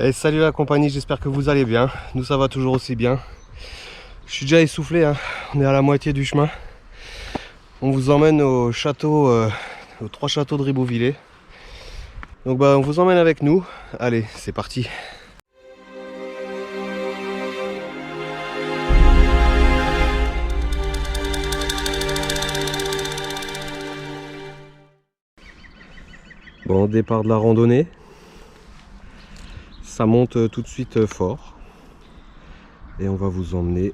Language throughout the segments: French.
Et salut la compagnie, j'espère que vous allez bien. Nous ça va toujours aussi bien. Je suis déjà essoufflé, hein. On est à la moitié du chemin. On vous emmène au château, aux 3 châteaux de Ribeauvillé. Donc on vous emmène avec nous. Allez, c'est parti. Bon, départ de la randonnée. Ça monte tout de suite fort. Et on va vous emmener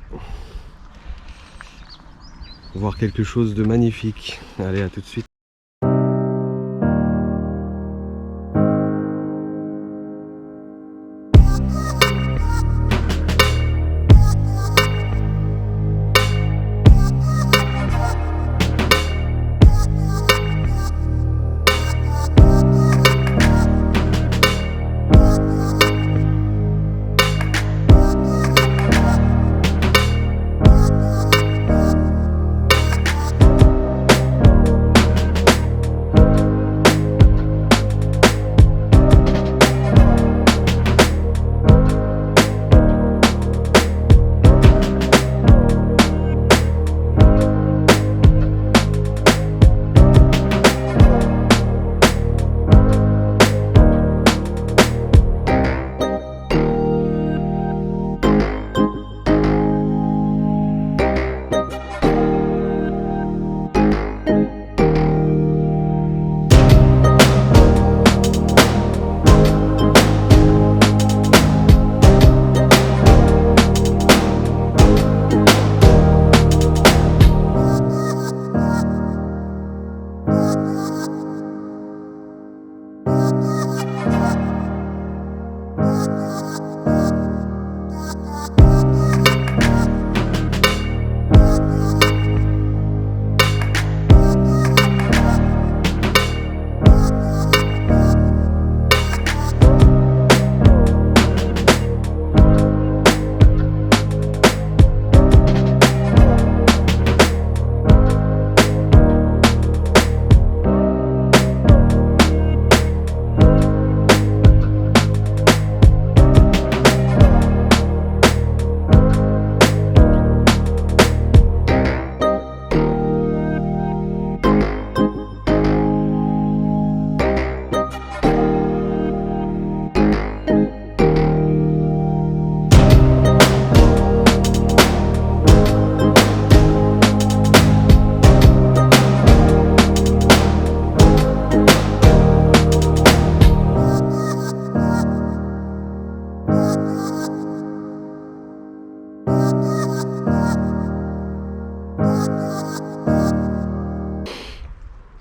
voir quelque chose de magnifique. Allez, à tout de suite.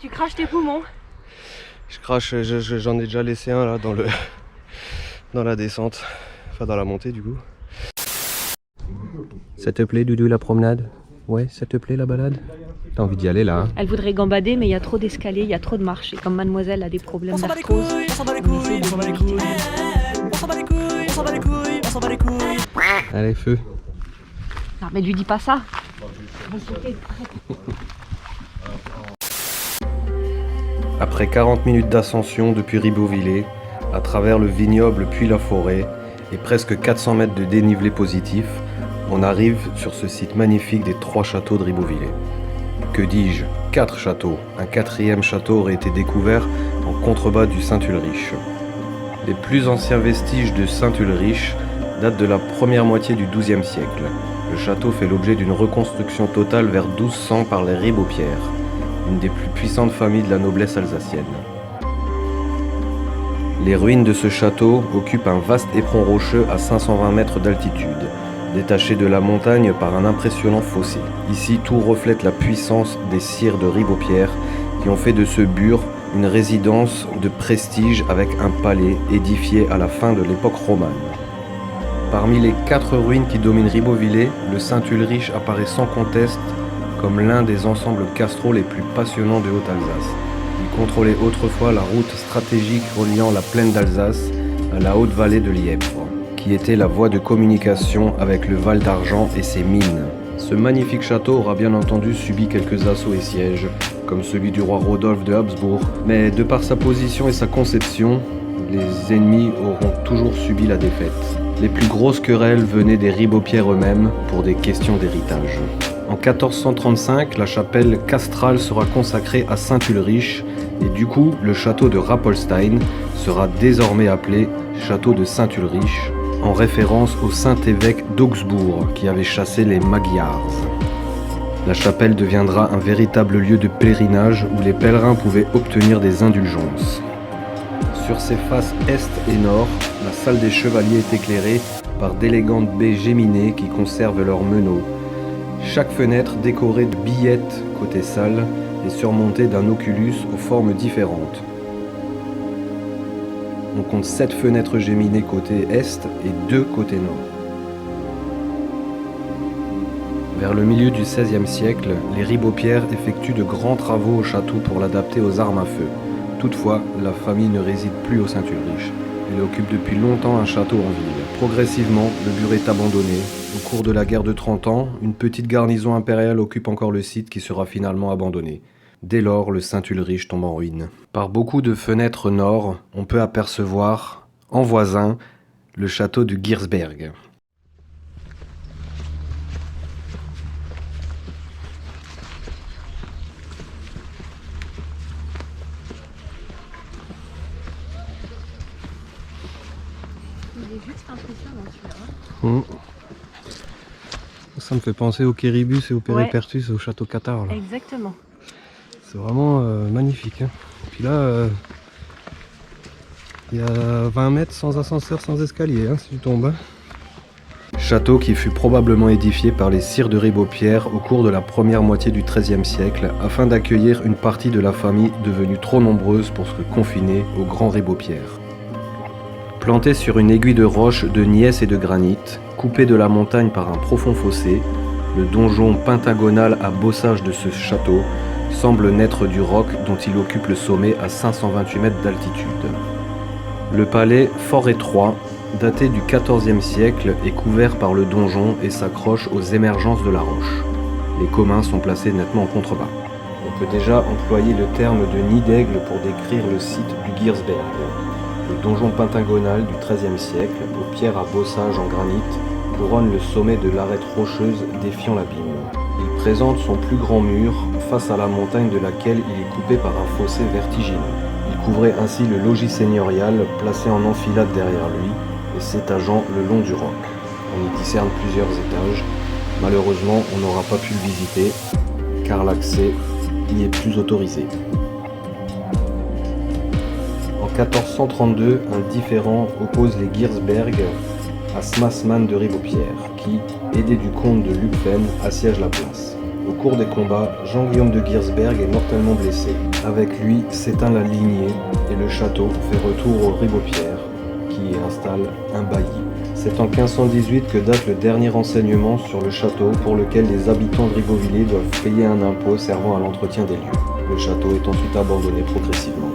Tu craches tes poumons? Je crache, j'en ai déjà laissé un là dans la descente, enfin dans la montée du coup. Ça te plaît Doudou la promenade? Ouais, ça te plaît la balade? T'as envie d'y aller là hein? Elle voudrait gambader mais il y a trop d'escaliers, il y a trop de marches. Et comme mademoiselle a des problèmes d'arthrose, Allez feu. non mais lui dis pas ça. Après 40 minutes d'ascension depuis Ribeauvillé, à travers le vignoble puis la forêt, et presque 400 mètres de dénivelé positif, on arrive sur ce site magnifique des 3 châteaux de Ribeauvillé. Que dis-je, 4 châteaux. Un 4e château aurait été découvert en contrebas du Saint-Ulrich. Les plus anciens vestiges de Saint-Ulrich datent de la première moitié du XIIe siècle. Le château fait l'objet d'une reconstruction totale vers 1200 par les Ribeaupierre, une des plus puissantes familles de la noblesse alsacienne. Les ruines de ce château occupent un vaste éperon rocheux à 520 mètres d'altitude, détaché de la montagne par un impressionnant fossé. Ici, tout reflète la puissance des sires de Ribeaupierre qui ont fait de ce burg une résidence de prestige avec un palais édifié à la fin de l'époque romane. Parmi les 4 ruines qui dominent Ribeauvillé, le Saint-Ulrich apparaît sans conteste comme l'un des ensembles castraux les plus passionnants de Haute-Alsace. Il contrôlait autrefois la route stratégique reliant la plaine d'Alsace à la haute vallée de Lièvre, qui était la voie de communication avec le Val d'Argent et ses mines. Ce magnifique château aura bien entendu subi quelques assauts et sièges, comme celui du roi Rodolphe de Habsbourg, mais de par sa position et sa conception, les ennemis auront toujours subi la défaite. Les plus grosses querelles venaient des Ribeaupierre eux-mêmes pour des questions d'héritage. En 1435, la chapelle castrale sera consacrée à saint Ulrich et du coup, le château de Rappolstein sera désormais appelé château de saint Ulrich, en référence au saint évêque d'Augsbourg qui avait chassé les Magyars. La chapelle deviendra un véritable lieu de pèlerinage où les pèlerins pouvaient obtenir des indulgences. Sur ses faces est et nord, la salle des chevaliers est éclairée par d'élégantes baies géminées qui conservent leurs meneaux. Chaque fenêtre décorée de billettes côté salle est surmontée d'un oculus aux formes différentes. On compte 7 fenêtres géminées côté est et 2 côté nord. Vers le milieu du XVIe siècle, les Ribeaupierre effectuent de grands travaux au château pour l'adapter aux armes à feu. Toutefois, la famille ne réside plus au Saint-Ulrich. Elle occupe depuis longtemps un château en ville. Progressivement, le bureau est abandonné. Au cours de la guerre de 30 ans, une petite garnison impériale occupe encore le site qui sera finalement abandonné. Dès lors, le Saint-Ulrich tombe en ruine. Par beaucoup de fenêtres nord, on peut apercevoir, en voisin, le château de Giersberg. Il est juste impressionnant celui-là. Ça me fait penser au Kéribus et au Péripertus, au château Cathare. Là. Exactement. C'est vraiment magnifique. Hein. Puis là, il y a 20 mètres sans ascenseur, sans escalier, hein, si tu tombes. Hein. Château qui fut probablement édifié par les sires de Ribeaupierre au cours de la première moitié du XIIIe siècle afin d'accueillir une partie de la famille devenue trop nombreuse pour se confiner au grand Ribeaupierre. Planté sur une aiguille de roche de gneiss et de granit, coupé de la montagne par un profond fossé, le donjon pentagonal à bossage de ce château semble naître du roc dont il occupe le sommet à 528 mètres d'altitude. Le palais, fort étroit, daté du XIVe siècle, est couvert par le donjon et s'accroche aux émergences de la roche. Les communs sont placés nettement en contrebas. On peut déjà employer le terme de nid d'aigle pour décrire le site du Giersberg. Le donjon pentagonal du XIIIe siècle, aux pierres à bossage en granit, couronne le sommet de l'arête rocheuse défiant l'abîme. Il présente son plus grand mur face à la montagne de laquelle il est coupé par un fossé vertigineux. Il couvrait ainsi le logis seigneurial placé en enfilade derrière lui et s'étageant le long du roc. On y discerne plusieurs étages. Malheureusement, on n'aura pas pu le visiter car l'accès n'y est plus autorisé. En 1432, un différend oppose les Giersberg à Smassman de Ribeaupierre, qui, aidé du comte de Lupfen, assiège la place. Au cours des combats, Jean-Guillaume de Giersberg est mortellement blessé. Avec lui s'éteint la lignée et le château fait retour aux Ribeaupierre, qui y installe un bailli. C'est en 1518 que date le dernier renseignement sur le château pour lequel les habitants de Ribeauvillé doivent payer un impôt servant à l'entretien des lieux. Le château est ensuite abandonné progressivement.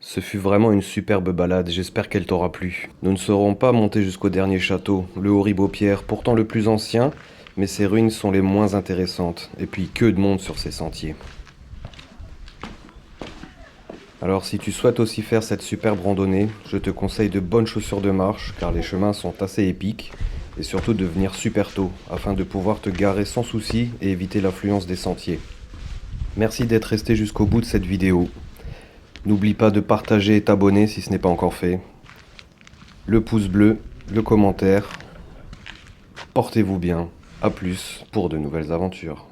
Ce fut vraiment une superbe balade, j'espère qu'elle t'aura plu. Nous ne serons pas montés jusqu'au dernier château, le Haut-Ribeaupierre, pourtant le plus ancien, mais ses ruines sont les moins intéressantes, et puis que de monde sur ces sentiers. Alors si tu souhaites aussi faire cette superbe randonnée, je te conseille de bonnes chaussures de marche, car les chemins sont assez épiques, et surtout de venir super tôt, afin de pouvoir te garer sans souci et éviter l'affluence des sentiers. Merci d'être resté jusqu'au bout de cette vidéo. N'oublie pas de partager et t'abonner si ce n'est pas encore fait. Le pouce bleu, le commentaire. Portez-vous bien. À plus pour de nouvelles aventures.